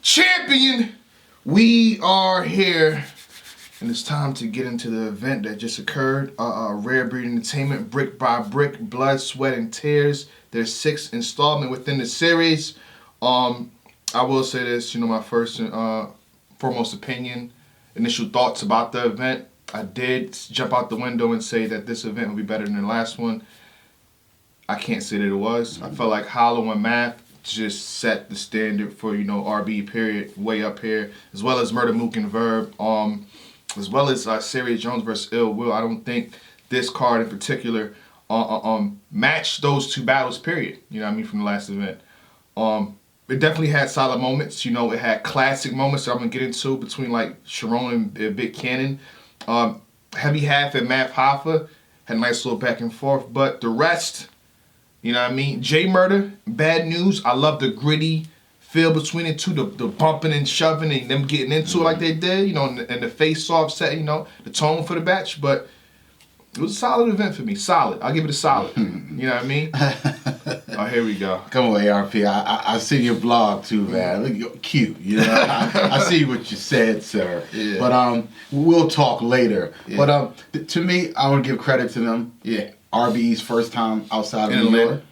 champion. We are here, and it's time to get into the event that just occurred. Rare Breed Entertainment, Brick by Brick, Blood, Sweat, and Tears. Their sixth installment within the series. I will say this, my first and foremost opinion, initial thoughts about the event. I did jump out the window and say that this event would be better than the last one. I can't say that it was. I felt like Hollow and Math just set the standard for, RB period, way up here, as well as Murder Mook and Verb, as well as Serious Jones versus Ill Will. I don't think this card in particular matched those two battles, period, from the last event. It definitely had solid moments. It had classic moments that I'm going to get into between, Sharon and Big Cannon. Heavy Half and Math Hoffa had a nice little back and forth, but the rest... J Murder, Bad News. I love the gritty feel between the two, the bumping and shoving and them getting into it like they did, and the face-off set, the tone for the match. But it was a solid event for me. Solid. I'll give it a solid. You know what I mean? Oh, here we go. Come on, ARP. I see your blog too, man. Look, cute. I see what you said, sir. Yeah. But we'll talk later. Yeah. But to me, I want to give credit to them. Yeah. RBE's first time outside of In New Atlanta. York.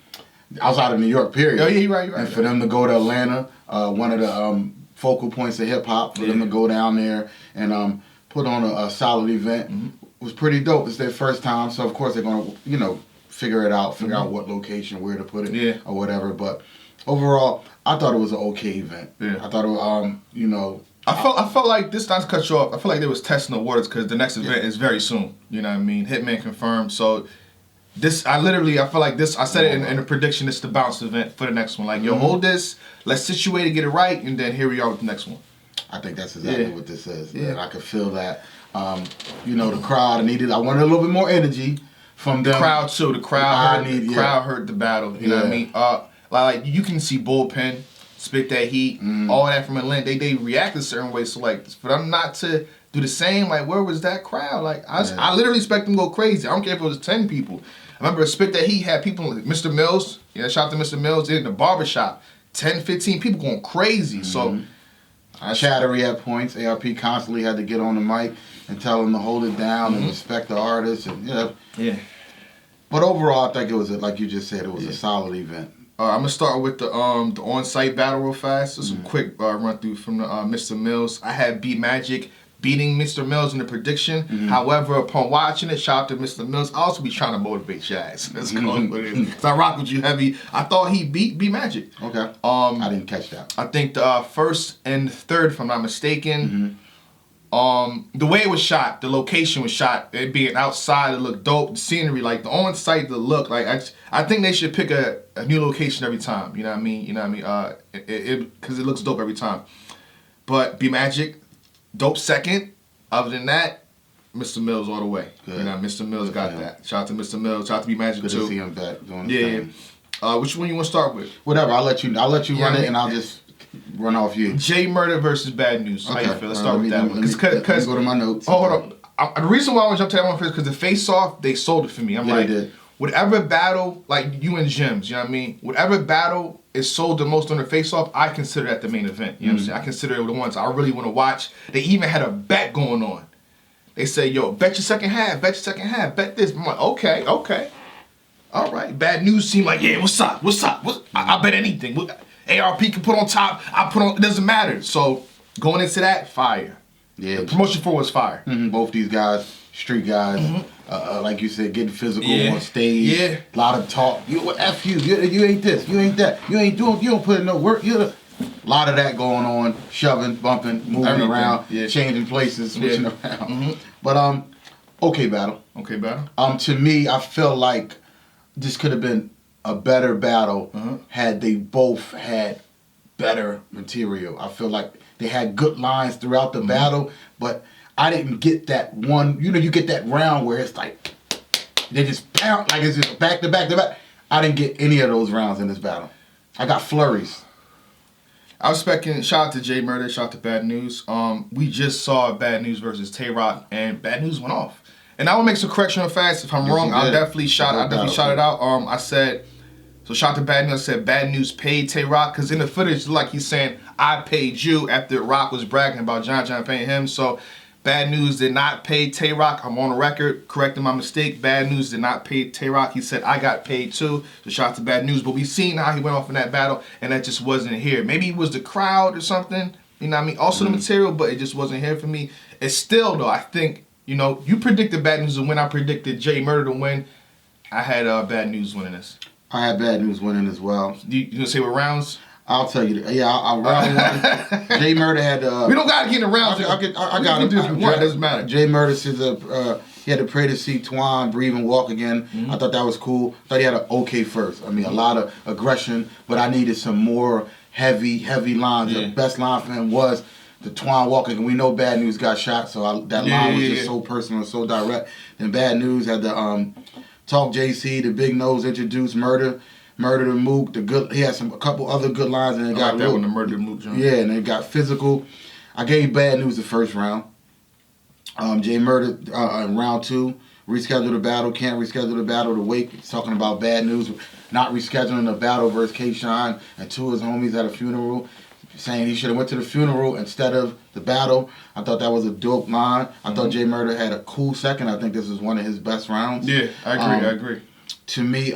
Outside of New York, period. Oh, yeah, you're right. And for them to go to Atlanta, one of the focal points of hip-hop, for them to go down there and put on a solid event was pretty dope. It's their first time, so of course they're going to, figure it out, figure out what location, where to put it, or whatever. But overall, I thought it was an okay event. Yeah. I thought it was, I felt like this time to cut you off. I feel like they was testing the waters because the next event is very soon. You know what I mean? Hitman confirmed. So I feel like this. I said it in the prediction. It's the bounce event for the next one. Like, yo, hold this. Let's situate it, get it right, and then here we are with the next one. I think that's exactly what this is. Yeah, I could feel that. The crowd I wanted a little bit more energy from them. The crowd too. The crowd heard the battle. You know what I mean? Like you can see Bullpen spit that heat, all that from Atlanta. They react a certain way. So for them not to do the same, where was that crowd? I literally expect them to go crazy. I don't care if it was 10 people. I remember Spit That Heat had people like Mr. Mills. Shout out to Mr. Mills in the barbershop. 10, 15 people going crazy. So Chattery at points. ARP constantly had to get on the mic and tell them to hold it down and respect the artists. And yeah. But overall, I think it was like you just said, it was a solid event. I'm gonna start with the on-site battle real fast. Just a quick run through from the Mr. Mills. I had B Magic beating Mr. Mills in the prediction. However, upon watching it, shout out to Mr. Mills. I also be trying to motivate Shaz. Let's go with it. Cause I rock with you heavy. I thought he beat B Magic. Okay. I didn't catch that. I think the first and third, if I'm not mistaken. The way it was shot, the location was shot, it being outside, it looked dope. The scenery, the on-site, the look, I think they should pick a new location every time. You know what I mean? Because it looks dope every time. But B Magic, dope second. Other than that, Mr. Mills all the way. Good. Mr. Mills got that. Shout out to Mr. Mills. Shout out to B Magic too. Good too. to see him back doing the thing. Which one you want to start with? Whatever. I'll let you run it, and I'll just run off you. J Murder versus Bad News. Okay. How you feel? Let's start with that one. Let me go to my notes. Oh, hold on. The reason why I want to jump to that one first because the face-off, they sold it for me. They did. Whatever battle, you and Jims, you know what I mean? Whatever battle is sold the most on the face-off, I consider that the main event. You know what I'm saying? I consider it the ones I really want to watch. They even had a bet going on. They say, yo, bet your second half, bet this. I'm like, okay. All right. Bad News seemed like, yeah, what's up? I bet anything. ARP can put on top, I put on, it doesn't matter. So going into that, fire. Yeah. The promotion for was fire. Both these guys, street guys, like you said, getting physical on stage. Yeah. A lot of talk. F you. You ain't this. You ain't that. You don't put in no work. A lot of that going on. Shoving, bumping, moving around, changing places, switching around. But okay battle. Okay battle. To me, I feel like this could have been a better battle had they both had better material. I feel like they had good lines throughout the battle, but I didn't get that one. You get that round where it's like they just pound, like it's just back to back to back. I didn't get any of those rounds in this battle. I got flurries. I was expecting, shout out to J Murder, shout out to Bad News. We just saw Bad News versus Tay Rock, and Bad News went off. And I will make some correction fast. If I'm wrong, I'll definitely shout it out. I said So shout out to Bad News. I said Bad News paid Tay Rock, because in the footage, like he's saying, I paid you, after Rock was bragging about John paying him. So Bad News did not pay Tay Rock. I'm on the record correcting my mistake. Bad News did not pay Tay Rock. He said I got paid too. So shout out to Bad News. But we seen how he went off in that battle, and that just wasn't here. Maybe it was the crowd or something. You know what I mean? Also the material, but it just wasn't here for me. It's still though, I think, you know, you predicted Bad News to win. I predicted Jay Murder to win. I had Bad News winning this. I had Bad News winning as well. You gonna say what rounds? I'll tell you. Yeah, I'll round one. Jay Murder had. We don't gotta get in the rounds. I got it. It doesn't matter. Jay Murder says he had to pray to see Twan breathe and walk again. I thought that was cool. I thought he had an okay first. I mean, a lot of aggression, but I needed some more heavy lines. Yeah. The best line for him was the Twan walking, and we know Bad News got shot, so that line was just so personal, so direct. And Bad News had the Talk JC, the Big Nose introduced Murder to Mook. He had a couple other good lines, and it got that one, the Murder to Mook joint. Yeah, and it got physical. I gave Bad News the first round. Jay Murder in round 2 rescheduled the battle. Can't reschedule the battle to Wake. He's talking about Bad News not rescheduling the battle versus K-Shine and 2 of his homies at a funeral, saying he should have went to the funeral instead of the battle. I thought that was a dope line. I thought Jay Murder had a cool second. I think this was one of his best rounds. Yeah, I agree. To me,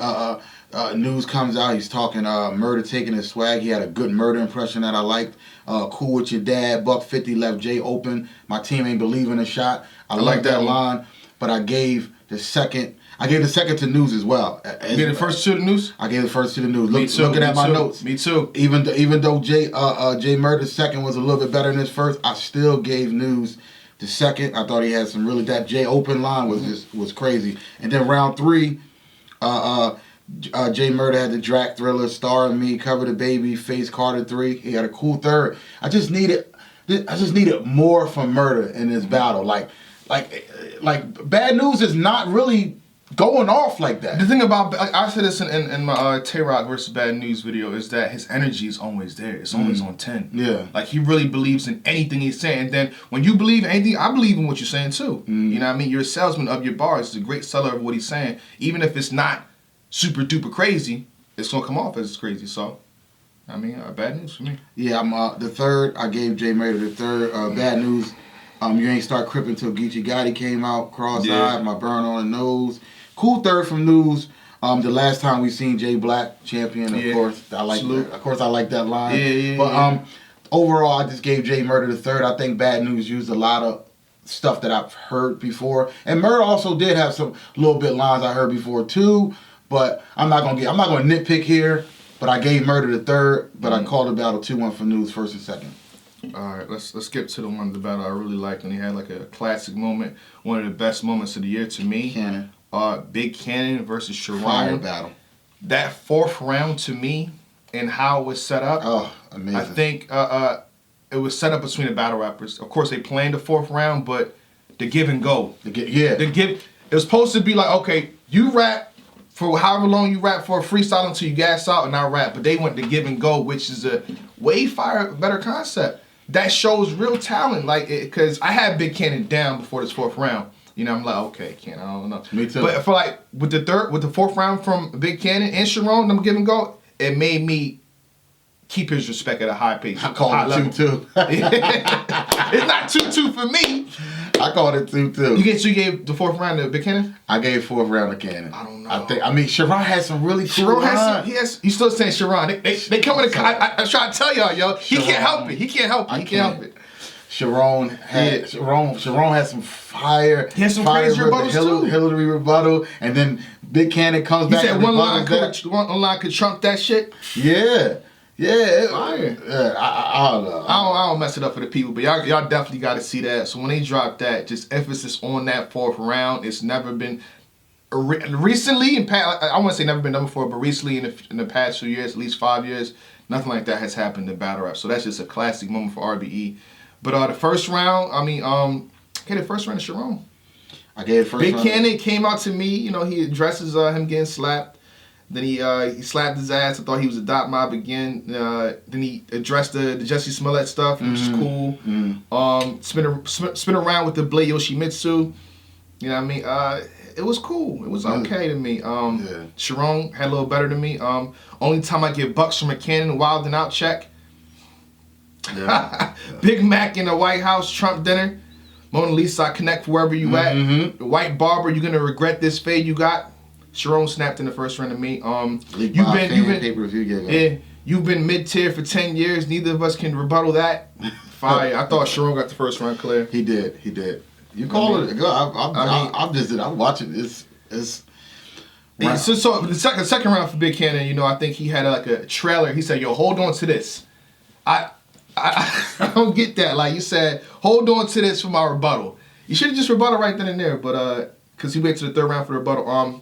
news comes out. He's talking Murder taking his swag. He had a good Murder impression that I liked. Cool with your dad. $150 left Jay open. My team ain't believing a shot. I like that line, but I gave the second. To News as well. You gave the first 2 to News? I gave the first 2 to News. Looking at my notes. Me too. Even though Jay Murder's second was a little bit better than his first, I still gave News the second. I thought he had some really, that Jay open line was crazy. And then round 3, Jay Murder had the Drac Thriller, Star and Me, Cover the Baby, Face Carter 3. He had a cool third. I just needed more from Murder in this battle. Like Bad News is not really going off like that. The thing about, I said this in my Tay Rock versus Bad News video, is that his energy is always there. It's always on 10. Yeah. Like, he really believes in anything he's saying. And then when you believe in anything, I believe in what you're saying too. You know what I mean? You're a salesman of your bars. It's a great seller of what he's saying. Even if it's not super duper crazy, it's gonna come off as crazy. So, I mean, Bad News for me. Yeah, I'm the third. I gave Jay Murder the third. Bad News. You ain't start cripping till Geechee Gotti came out. Cross-eyed, My Burn on the Nose. Cool third from News. The last time we seen Jay Black champion, of course, I like that. Of course, I like that line. But overall, I just gave Jay Murder the third. I think Bad News used a lot of stuff that I've heard before, and Murder also did have some little bit lines I heard before too. But I'm not gonna nitpick here. But I gave Murder the third. But I called the battle 2-1 for News first and second. All right, let's skip to the one of the battle I really liked, and he had like a classic moment, one of the best moments of the year to me. Cannon. Big Cannon versus Sharon. Fire battle. That 4th round to me and how it was set up. Oh, amazing. I think it was set up between the battle rappers. Of course, they planned the 4th round, but the give and go. It was supposed to be like, okay, you rap for however long you rap for, freestyle until you gas out, and I rap. But they went to give and go, which is a way better concept. That shows real talent, like, because I had Big Cannon down before this 4th round. You know, I'm like, okay, Cannon, I don't know. Me too. But for like with the 4th round from Big Cannon and Sharon, them give and go, it made me keep his respect at a high pace. I called it 2-2. It's not 2-2 for me. I called it 2-2. You gave the 4th round to Big Cannon? I gave 4th round to Cannon. I don't know. I mean, Sharon had some really cool lines. You still saying Sharon. They come in the I try to tell y'all, yo. He can't help it. He can't help it. Sharon had some fire. He had some fire crazy rebuttals too. Hillary rebuttal, and then Big Cannon comes back. He said and one line could trump that shit. Yeah. Fire. I don't know. I don't mess it up for the people, but y'all definitely got to see that. So when they drop that, just emphasis on that 4th round. It's never been recently I won't say never been done before, but recently in the past few years, at least 5 years, nothing like that has happened in battle rap. So that's just a classic moment for RBE. But the first round, I mean, the first round is Sharon. I gave the first Big round. Cannon came out to me. You know, he addresses him getting slapped. Then he slapped his ass. I thought he was a dot mob again. Then he addressed the Jesse Smollett stuff, which is cool. Spin around with the Blade Yoshimitsu. You know what I mean? it was cool. It was okay to me. Yeah. Sharon had a little better than me. Only time I get bucks from a Cannon Wild and Out check. Yeah. Big Mac in the White House, Trump dinner. Mona Lisa, I connect wherever you at. The White Barber, you're gonna regret this fade you got. Sharon snapped in the first round of me. You've been pay-per-view you've been mid-tier for 10 years. Neither of us can rebuttal that. Fire. I thought Sharon got the first round clear. He did. You call it. I'm just. I'm watching this. Yeah, so the second round for Big Cannon, you know, I think he had like a trailer. He said, "Yo, hold on to this." I don't get that. Like you said, hold on to this for my rebuttal. You should have just rebutted right then and there, but because he waited to the third round for the rebuttal.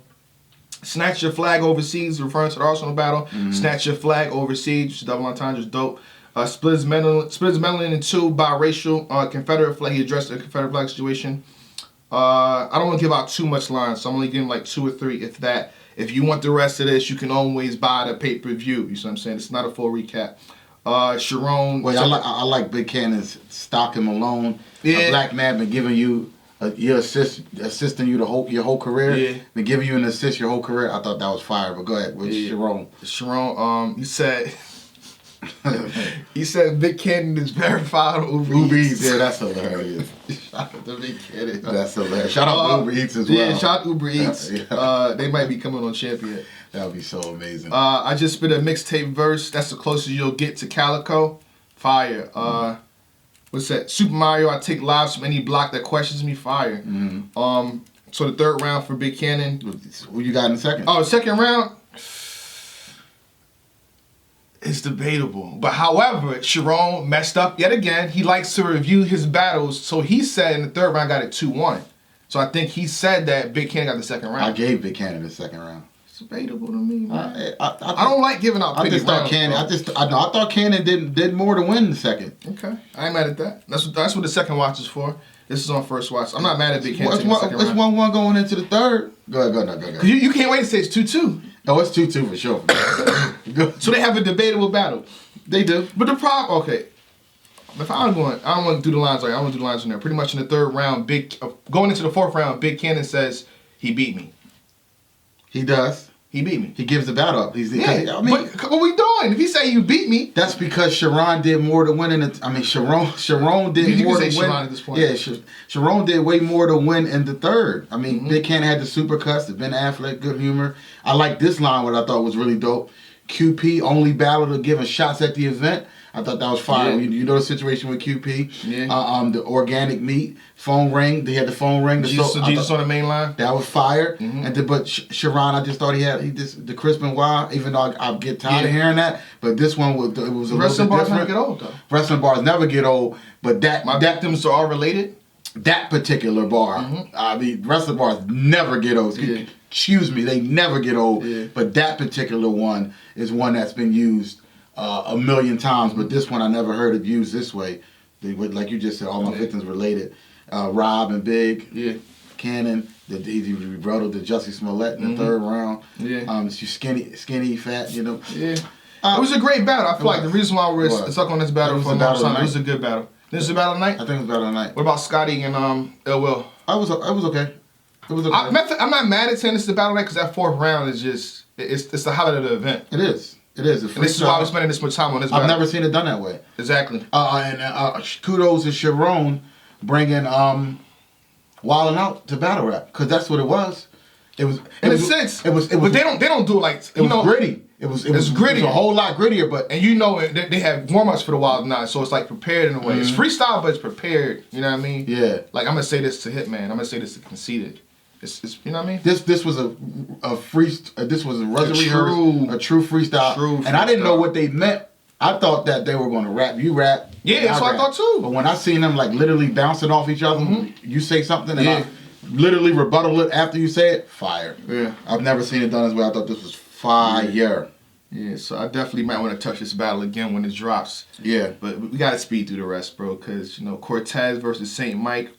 Snatch Your Flag Overseas, referring to the Arsenal battle. Snatch Your Flag Overseas, which is double entendre, is dope. Splits Melanin in two, biracial, Confederate flag. He addressed the Confederate flag situation. I don't want to give out too much lines, so I'm only giving like 2 or 3, if that. If you want the rest of this, you can always buy the pay-per-view. You see what I'm saying? It's not a full recap. Sharon. Wait, I like Big Cannon's Stock Him Alone. Yeah. A black man been giving you assisting you your whole career. Yeah. Been giving you an assist your whole career. I thought that was fire. But go ahead with Sharon. Sharon. He said Big Cannon is verified on Uber Eats. Yeah, that's hilarious. Shout out to Big Cannon. That's hilarious. Shout out to Uber Eats as well. Yeah, shout out to Uber Eats. They might be coming on Champion. That would be so amazing. I just spit a mixtape verse. That's the closest you'll get to Calico. Fire. What's that? Super Mario, I take lives from any block that questions me. Fire. So the third round for Big Cannon. Who you got in the second? Oh, second round? It's debatable. But however, Sharon messed up yet again. He likes to review his battles. So he said in the third round got it 2-1. So I think he said that Big Cannon got the second round. I gave Big Cannon the second round. It's debatable to me, man. I don't like giving out pity rounds. I thought Cannon did more to win the second. Okay. I ain't mad at that. That's what the second watch is for. This is on first watch. I'm not mad at Big Cannon taking the second round. It's 1-1 going into the third. Go ahead. You can't wait to say it's 2-2. No, it's 2-2 for sure. So they have a debatable battle. They do. But the problem, okay. If I don't want to do the lines right. I want to do the lines in there. Pretty much in the third round, going into the fourth round, Big Cannon says he beat me. He does. He beat me. He gives the battle up. But what we doing? If he say you beat me, that's because Sharon did more to win in the. I mean, Sharon did more to win. Sharon at this point. Yeah, Sharon did way more to win in the third. I mean, Big Cannon had the super cuts, the Ben Affleck good humor. I like this line, what I thought was really dope. QP only battled to giving shots at the event. I thought that was fire. Yeah. You know the situation with QP. Yeah. The organic meat phone ring. They had the phone ring. Jesus on the main line. That was fire. But Sharon, I just thought he the crisp and wild. Even though I get tired of hearing that, but this one was a little bit different. Wrestling bars never get old though. Wrestling bars never get old. But my victims are all related. That particular bar, I mean, wrestling bars never get old. Yeah. Excuse me, they never get old. Yeah. But that particular one is one that's been used a million times, but this one I never heard it used this way. They would, like you just said, all my victims related. Rob and Big, Cannon, he rebutted to Jussie Smollett in the third round. Yeah. She's skinny, fat, you know. Yeah. It was a great battle. I feel like the reason why we're stuck on this battle for a long time, it was a good battle. This is a battle tonight? I think it was battle tonight. What about Scotty and Ill Will? I was okay. It was okay. I'm not mad at saying this is a battle night because that fourth round is just it's the highlight of the event. It is. And this is why we're spending this much time on this battle. I've never seen it done that way. Exactly. And kudos to Sharon bringing Wildin' Out to battle rap because that's what it was. It was in a sense. It was. But they don't do it like it was gritty. It was gritty. It was a whole lot grittier, but and you know they have warm-ups for the Wild Night, so it's like prepared in a way. It's freestyle, but it's prepared. You know what I mean? Yeah. Like I'm gonna say this to Hitman. I'm gonna say this to Conceited. It's you know what I mean? This was a true freestyle. And I didn't know what they meant. I thought that they were going to rap. You rap. Yeah, that's what I thought too. But when I seen them like literally bouncing off each other, you say something and I literally rebuttal it after you say it. Fire. Yeah. I've never seen it done as well. I thought this was fire. Yeah, so I definitely might want to touch this battle again when it drops. Yeah. But we got to speed through the rest, bro, because, you know, Cortez versus St. Mike.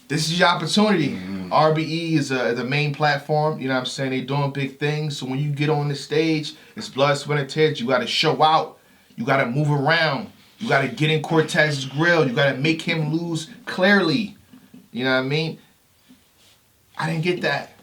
This is your opportunity. RBE is the main platform. You know what I'm saying? They doing big things. So when you get on the stage, it's blood, sweat, and tears. You got to show out. You got to move around. You got to get in Cortez's grill. You got to make him lose clearly. You know what I mean? I didn't get that.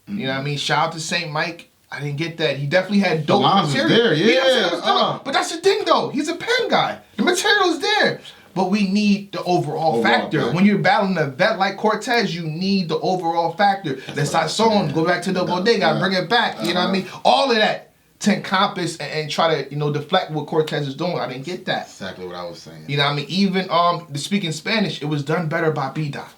You know what I mean? Shout out to Saint Mike. I didn't get that. He definitely had dope lines was material. there, yeah. It was dope. But that's the thing, though. He's a pen guy. The material is there. But we need the overall factor. When you're battling a vet like Cortez, you need the overall factor. Let's not go back to the bodega, bring it back. You know what I mean? All of that to encompass and try to, deflect what Cortez is doing. I didn't get that. Exactly what I was saying. You know what I mean? Even speaking Spanish, it was done better by B-Dot.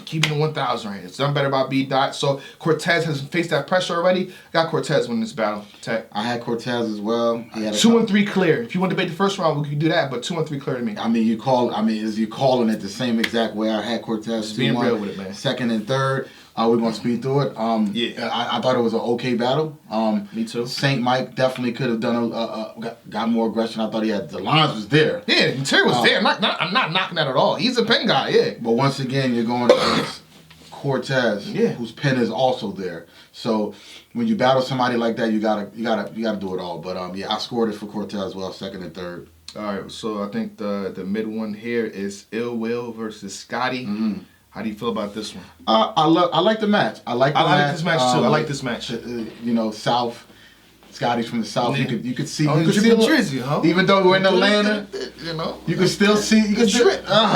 Keeping the 1,000 right. It's done better by B-Dot. So Cortez has faced that pressure already. Got Cortez winning this battle. Tech. I had Cortez as well. He had 2 and 3 clear. If you want to debate the first round, we could do that. But 2 and 3 clear to me. Is you calling it the same exact way I had Cortez? Just being real with it, man. Second and third. We're gonna speed through it. I thought it was an okay battle. Me too. Saint Mike definitely could have done got more aggression. I thought he had the lines was there. Yeah, the material was there. I'm not knocking that at all. He's a pen guy. Yeah. But once again, you're going against Cortez, Yeah. whose pen is also there. So when you battle somebody like that, you gotta do it all. But I scored it for Cortez as well, second and third. All right. So I think the mid one here is Ill Will versus Scotty. Mm-hmm. How do you feel about this one? I like the match. I like this match too. I like this match. South. Scotty's from the South. Yeah. You could see. Oh, you could see Drizzy, huh? Even though we're in Atlanta, you can still see. You can still,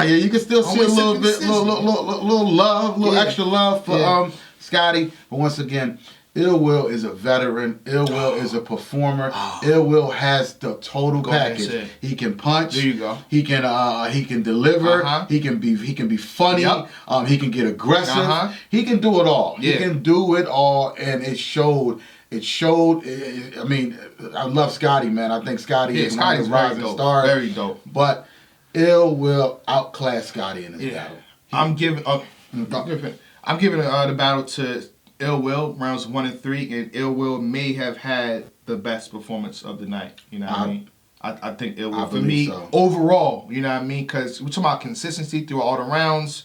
you can still see a little bit, little love, extra love for Scotty. But once again, Ill Will is a veteran. Ill Will is a performer. Ill Will has the total package. He can punch. There you go. He can deliver. He can be funny. Yep. He can get aggressive. He can do it all. Yeah. He can do it all, and it showed. I mean, I love Scotty, man. I think Scotty is one of the rising stars. Very dope. But Ill will outclass Scotty in this battle. I'm giving the battle to Ill Will, rounds 1 and 3, and Ill Will may have had the best performance of the night. You know what I mean? I think Ill Will, for me, overall, you know what I mean? Because we're talking about consistency through all the rounds.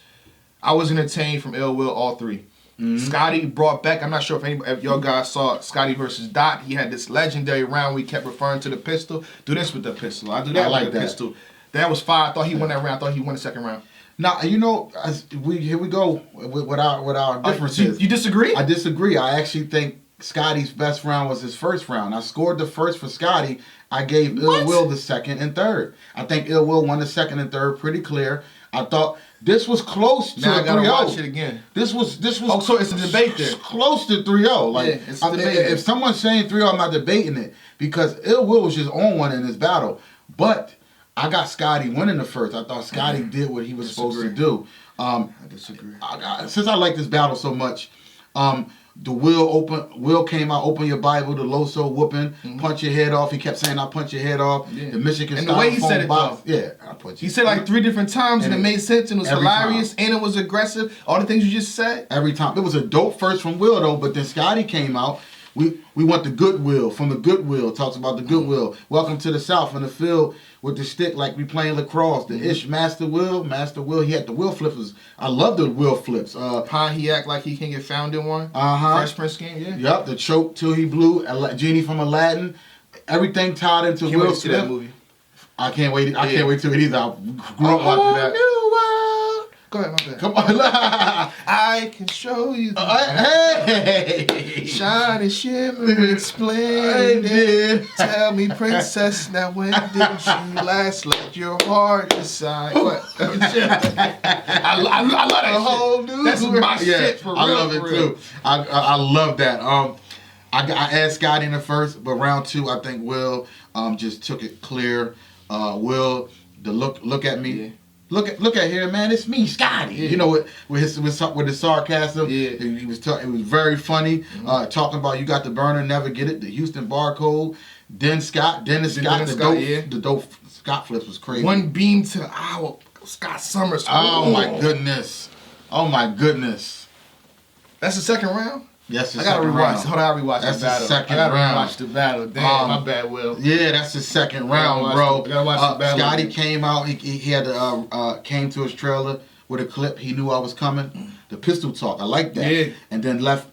I was entertained from Ill Will all 3. Mm-hmm. Scotty brought back, I'm not sure if y'all guys saw Scotty versus Dot. He had this legendary round where he kept referring to the pistol. Do this with the pistol. I do that with the pistol. That was fire. I thought he won that round. I thought he won the second round. Now, here we go with our differences. You disagree? I disagree. I actually think Scotty's best round was his first round. I scored the first for Scotty. I gave Ill Will the second and third. I think Ill Will won the second and third pretty clear. I thought this was close to now a 3-0. I gotta watch it again. This was. Oh, so it's a debate there. Close to 3-0. Like, yeah, it's a debate. If someone's saying 3-0, I'm not debating it because Ill Will was just on one in this battle. But I got Scotty winning the first. I thought Scotty did what he was supposed to do. I disagree. Since I like this battle so much, the Will came out, open your Bible, the Loso whooping, punch your head off. He kept saying, "I'll punch your head off." Yeah. The Michigan and the way he said it, box. though. Yeah, I'll punch you. He said like 3 different times, and it made sense, and it was hilarious, and it was aggressive. All the things you just said. Every time. It was a dope first from Will, though, but then Scotty came out. We want the goodwill from the goodwill. Talks about the goodwill. Welcome to the South in the field with the stick like we playing lacrosse. The ish Master Will. He had the Will flips. I love the Will flips. He act like he can get found in one. Fresh Prince game, yeah. Yep, the choke till he blew. Genie from Aladdin. Everything tied into Can't Will wait to see Smith. that movie. I can't wait. I can't wait till it either. I grew up watching that. Go ahead, my bad. Come on. I can show you. Hey! Shining, shimmering, splendid. Tell me, princess, now when did you last let your heart decide? What? I love that whole new. That's my shit for real. I love it too. I love that. I asked Scotty in the first, but round 2, I think Will just took it clear. Will, the look at me. Yeah. Look at here, man. It's me, Scotty. Yeah. You know, with the sarcasm. Yeah. It was very funny. Mm-hmm. Talking about you got the burner, never get it. The Houston barcode. Dennis Scott. The dope Scott flips was crazy. One beam to the hour. Scott Summers. Oh my goodness. That's the second round. Yes, I gotta rewatch. Hold on, I rewatch that's the battle. The second round. Rewatch the battle. Damn, my bad, Will. Yeah, that's the second round, bro. Gotta watch the battle. Scotty came out. He had came to his trailer with a clip. He knew I was coming. The pistol talk. I like that. Yeah. And then left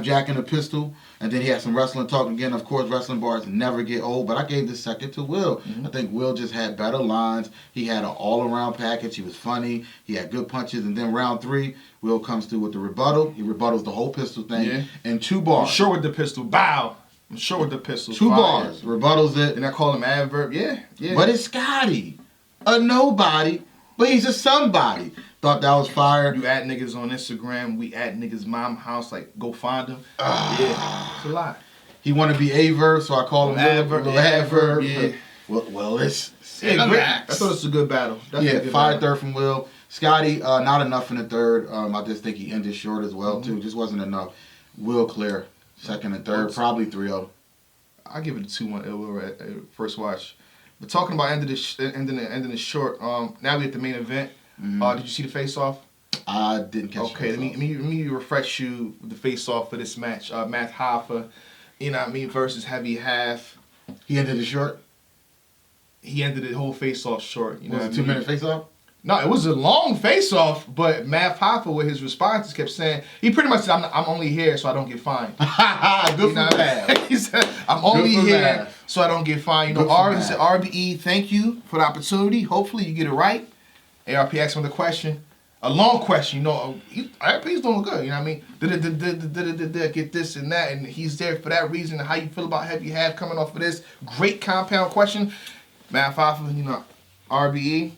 Jack in the pistol. And then he had some wrestling talk again. Of course, wrestling bars never get old, but I gave the second to Will. I think Will just had better lines. He had an all-around package. He was funny. He had good punches. And then round 3, Will comes through with the rebuttal. He rebuttals the whole pistol thing in 2 bars. I'm sure with the pistol. Bow. I'm sure with the pistol. 2 bars. Rebuttals it. And I call him adverb. Yeah. But it's Scotty. A nobody, but he's a somebody. Thought that was fire. You add niggas on Instagram. We at niggas' mom house. Like, go find them. Yeah. It's a lot. He want to be Averb, so I call him Adverb. Yeah. Well, it's great. I thought it was a good battle. Definitely fire third from Will. Scotty, not enough in the third. I just think he ended short as well, too. Just wasn't enough. Will clear. Second and third, probably 3-0. I'll give it a 2-1 at first watch. But talking about ending the short, now we at the main event. Did you see the face-off? I didn't catch it. Okay, let me refresh you with the face-off for this match. Matt Hoffa, you know what I mean, versus Heavy Half. He ended it short? He ended the whole face-off short. You know was it a 2-minute face-off? No, it was a long face-off, but Matt Hoffa with his responses kept saying, he pretty much said, I'm only here so I don't get fined. Good for Matt. He said, I'm only here so I don't get fined. You know, he said, RBE, thank you for the opportunity. Hopefully you get it right. ARP asked him the question. A long question, you know. ARP's doing good, you know what I mean? Get this and that, and he's there for that reason. How you feel about Heavy Half coming off of this? Great compound question. Matt Hoffa, you know, RBE,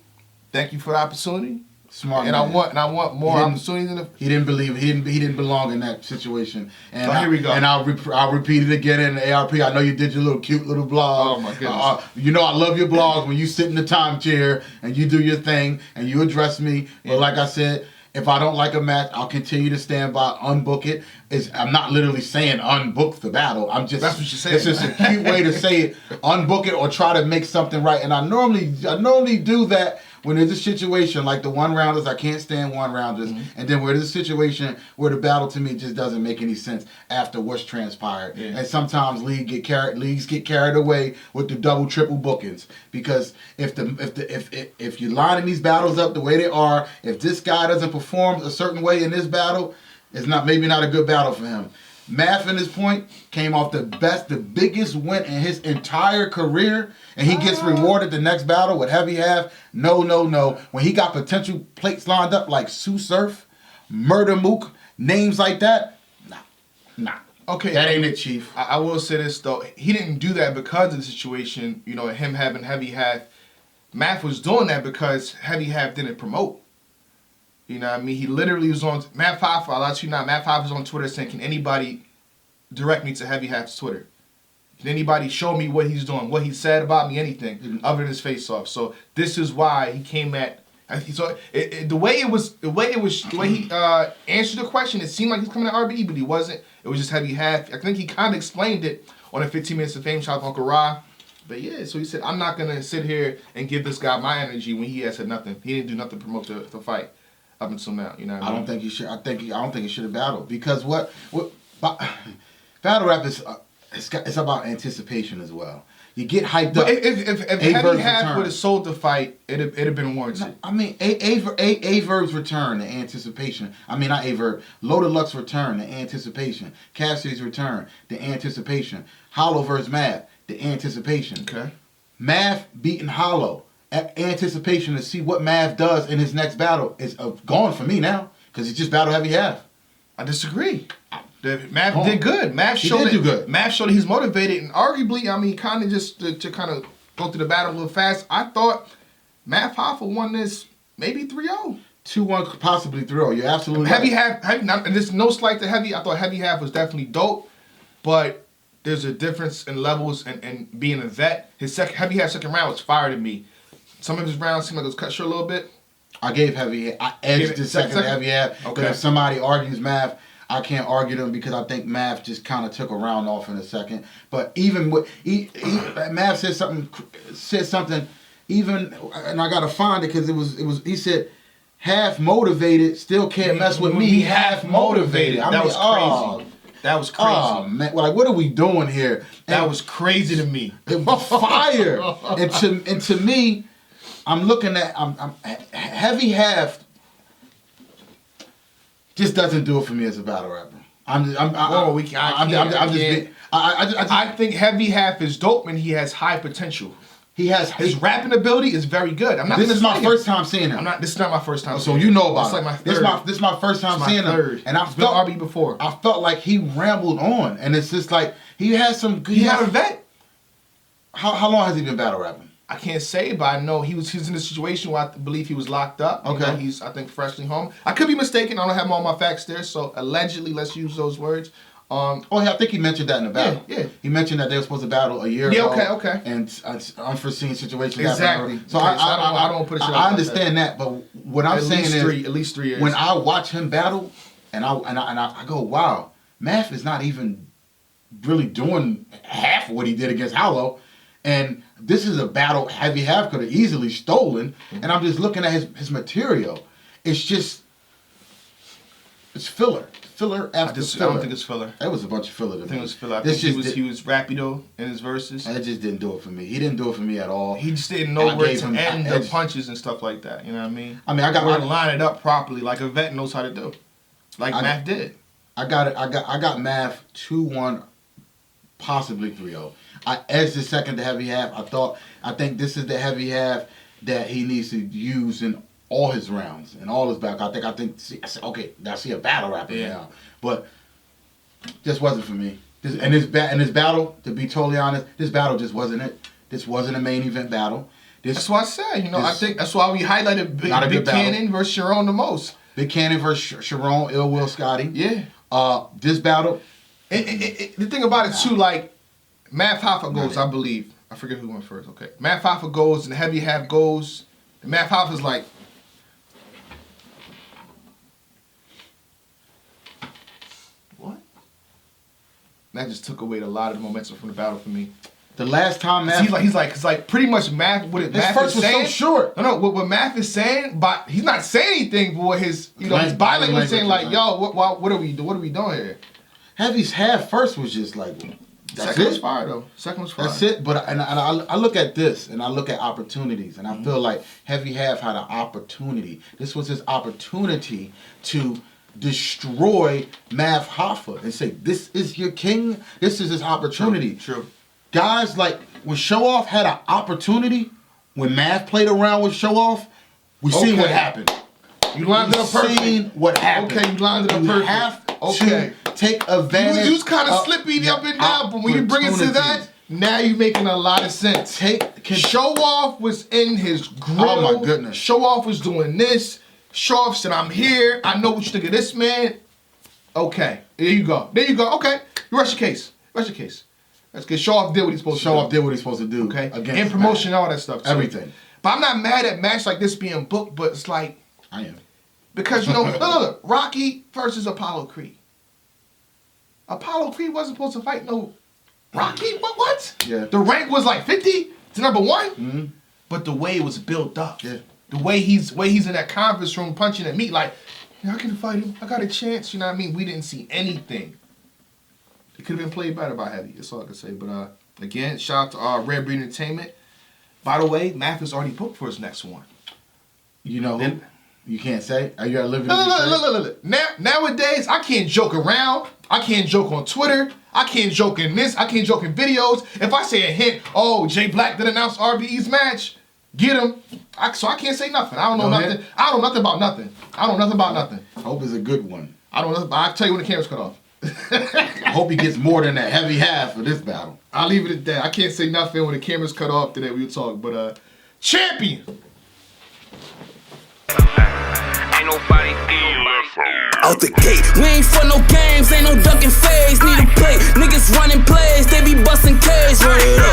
thank you for the opportunity. Smart and man. I want more opportunities. He didn't believe he didn't belong in that situation. And here we go. And I'll repeat it again in the ARP. I know you did your little cute little blog. Oh my goodness. You know I love your blogs when you sit in the time chair and you do your thing and you address me. But like I said, if I don't like a match, I'll continue to stand by, unbook it. I'm not literally saying unbook the battle. I'm just that's what you're saying. It's just a cute way to say it. Unbook it or try to make something right. And I normally do that. When there's a situation like the one-rounders, I can't stand one-rounders, and then where there's a situation where the battle to me just doesn't make any sense after what's transpired. And sometimes leagues get carried away with the double, triple bookings because if you're lining these battles up the way they are, if this guy doesn't perform a certain way in this battle, it's maybe not a good battle for him. Math in his point came off the biggest win in his entire career, and he gets rewarded the next battle with Heavy Half. No. When he got potential plates lined up like Sue Surf, Murder Mook, names like that, nah. Okay, that ain't it, Chief. I will say this though, he didn't do that because of the situation. You know, him having Heavy Half. Math was doing that because Heavy Half didn't promote. You know what I mean? He literally was on Matt Hoffa. I'll let you know. Matt Hoffa is on Twitter saying, "Can anybody direct me to Heavy Half's Twitter? Can anybody show me what he's doing, what he said about me, anything other than his face off?" So this is why he came at. So the way he answered the question, it seemed like he's coming at RBE, but he wasn't. It was just Heavy Half. I think he kind of explained it on a 15 Minutes of Fame shout out to Uncle Ra. But yeah, so he said, "I'm not gonna sit here and give this guy my energy when he has said nothing. He didn't do nothing to promote the fight." Up until now, you know what I mean? I don't think he should. I don't think he should have battled because what battle rap is. It's about anticipation as well. You get hyped up. If Heavy Half would have sold the fight, it'd have been warranted. No, I mean, Averb's return, the anticipation. I mean, not Averb. Loaded Luck's return, the anticipation. Cassidy's return, the anticipation. Hollow versus Math, the anticipation. Okay. Math beating Hollow. Anticipation to see what Mav does in his next battle is gone for me now because he's just battle Heavy Half. I disagree. Mav did good. Mav showed that he's motivated and arguably, I mean, kind of just to kind of go through the battle a little fast. I thought Matt Hoffa won this maybe 3-0. 2-1, possibly 3-0. You're absolutely Heavy right. Half, and there's no slight to Heavy. I thought Heavy Half was definitely dope, but there's a difference in levels and being a vet. Heavy Half second round was fire to me. Some of his rounds seemed like it was cut short a little bit. I edged the second Heavy Half. Okay. But if somebody argues Mav, I can't argue them because I think Mav just kind of took a round off in a second. But even with Mav said something. Even and I gotta find it because it was. He said, "Half motivated, still can't mess with me. He half motivated." That was crazy. That was crazy. Oh man, like what are we doing here? That was crazy to me. It was fire. and to me. I'm looking at Heavy Half just doesn't do it for me as a battle rapper. I think Heavy Half is dope and he has high potential. His rapping ability is very good. This is my first time seeing him. This is not my first time. So you know about it. Like my third. This is my first time seeing him. And I felt RB before. I felt like he rambled on, and it's just like he has some. He's not a vet. How long has he been battle rapping? I can't say, but I know he was in a situation where I believe he was locked up. Okay. You know, he's, I think, freshly home. I could be mistaken. I don't have all my facts there, so allegedly, let's use those words. I think he mentioned that in the battle. Yeah. He mentioned that they were supposed to battle a year ago. Yeah, okay. And unforeseen situations exactly. happened. So I don't put it. I understand that, but what I'm saying is, at least 3 years. When I watch him battle, and I go, wow, Math is not even really doing half of what he did against Hollow, and this is a battle Heavy Half could have easily stolen. Mm-hmm. And I'm just looking at his material. It's filler. Filler after filler. I don't think it's filler. That was a bunch of filler to me. I think it was filler. I think he was rapido in his verses. That just didn't do it for me. He didn't do it for me at all. He just didn't know where to end the punches and stuff like that. You know what I mean? I got to line it up properly, like a vet knows how to do, like Math did. I got Math 2-1, possibly 3-0. I edged the second to Heavy Half. I think this is the Heavy Half that he needs to use in all his rounds and all his back. I said, I see a battle rapper now, but just wasn't for me. In this battle, to be totally honest, this battle just wasn't it. This wasn't a main event battle. That's what I said. I think that's why we highlighted Big Cannon versus Sharon the most. Big Cannon versus Sharon, Ill Will Scotty. Yeah. This battle. The thing about it too, like Math Hoffa goes, I believe. I forget who went first. Okay, Math Hoffa goes and Heavy Half goes. And Math Hoffa's like, what? That just took away a lot of the momentum from the battle for me. The last time Math, he's like pretty much Math. What Math first is saying, was so short. No, what Math is saying, but he's not saying anything. But his his body language saying like, yo, what are we doing? What are we doing here? Heavy's half first was just like, that's Second it. was fire though. Second was fire. That's it. But I look at this and I look at opportunities, and I feel like Heavy Half had an opportunity. This was his opportunity to destroy Math Hoffa and say, this is your king. This is his opportunity. True. Guys, like when Show Off had an opportunity, when Math played around with Show Off, we seen what happened. You lined it up perfect. Seen what happened. Okay, you lined it up perfect. You have to take advantage. You was kind of slippy up and down, but when you bring it to that, now you're making a lot of sense. Show Off was in his grill. Oh my goodness. Show Off was doing this. Show Off said, I'm here. I know what you think of this man. Okay, there you go. Okay, you rest your case. That's because Show Off did what he's supposed to do. Show Off did what he's supposed to do. Okay, and promotion, all that stuff. Everything. But I'm not mad at match like this being booked, but it's like, I am. Because, look, Rocky versus Apollo Creed. Apollo Creed wasn't supposed to fight no Rocky? What? Yeah. The rank was like 50 to number 1? Mm-hmm. But the way it was built up. Yeah. The way he's in that conference room punching at me like, I can fight him. I got a chance. You know what I mean? We didn't see anything. It could have been played better by Heavy. That's all I can say. But, again, shout out to Red Breed Entertainment. By the way, Math is already booked for his next one. You know who? You can't say? Are you at liberty? Look. Nowadays, I can't joke around. I can't joke on Twitter. I can't joke in this. I can't joke in videos. If I say a hint, Jay Black did announce RBE's match, get him. So I can't say nothing. I don't know nothing. I don't know nothing about nothing. I hope it's a good one. I don't know. I'll tell you when the camera's cut off. I hope he gets more than that Heavy Half for this battle. I'll leave it at that. I can't say nothing when the camera's cut off today. We'll talk. But, champion! Out the gate, we ain't for no games, ain't no ducking phase. Need a play, niggas running plays, they be busting K's. Run it up,